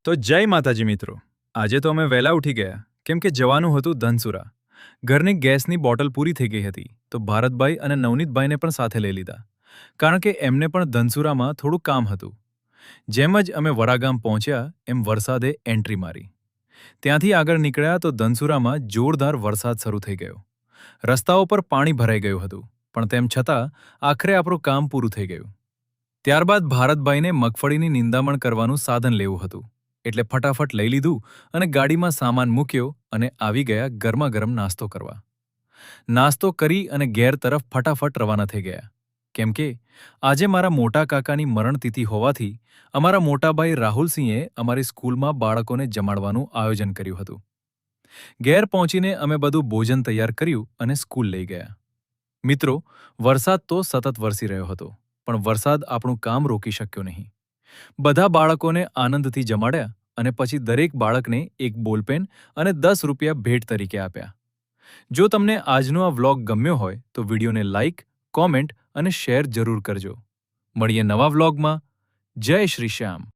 તો જય માતાજી મિત્રો. આજે તો અમે વહેલા ઉઠી ગયા કેમ કે જવાનું હતું ધનસુરા. ઘરની ગેસની બોટલ પૂરી થઈ ગઈ હતી તો ભારતભાઈ અને નવનીતભાઈને પણ સાથે લઈ લીધા કારણ કે એમને પણ ધનસુરામાં થોડું કામ હતું. જેમ જ અમે વરાગામ પહોંચ્યા એમ વરસાદે એન્ટ્રી મારી. ત્યાંથી આગળ નીકળ્યા તો ધનસુરામાં જોરદાર વરસાદ શરૂ થઈ ગયો. રસ્તાઓ પર પાણી ભરાઈ ગયું હતું પણ તેમ છતાં આખરે આપણું કામ પૂરું થઈ ગયું. ત્યારબાદ ભારતભાઈને મગફળીની નિંદામણ કરવાનું સાધન લેવું હતું એટલે ફટાફટ લઈ લીધું અને ગાડીમાં સામાન મૂક્યો અને આવી ગયા ગરમાગરમ નાસ્તો કરવા. નાસ્તો કરી અને ઘેર તરફ ફટાફટ રવાના થઈ ગયા કેમ કે આજે મારા મોટા કાકાની મરણતિથિ હોવાથી અમારા મોટાભાઈ રાહુલસિંહે અમારી સ્કૂલમાં બાળકોને જમાડવાનું આયોજન કર્યું હતું. ઘેર પહોંચીને અમે બધું ભોજન તૈયાર કર્યું અને સ્કૂલ લઈ ગયા. મિત્રો, વરસાદ તો સતત વરસી રહ્યો હતો પણ વરસાદ આપણું કામ રોકી શક્યો નહીં. બધા બાળકોને આનંદથી જમાડ્યા અને પછી દરેક બાળકને એક બોલપેન અને ₹10 ભેટ તરીકે આપ્યા. જો તમને આજનો આ વ્લોગ ગમ્યો હોય તો વિડીયોને લાઇક, કોમેન્ટ અને શેર જરૂર કરજો. મળીએ નવા વ્લોગમાં. જય શ્રી શ્યામ.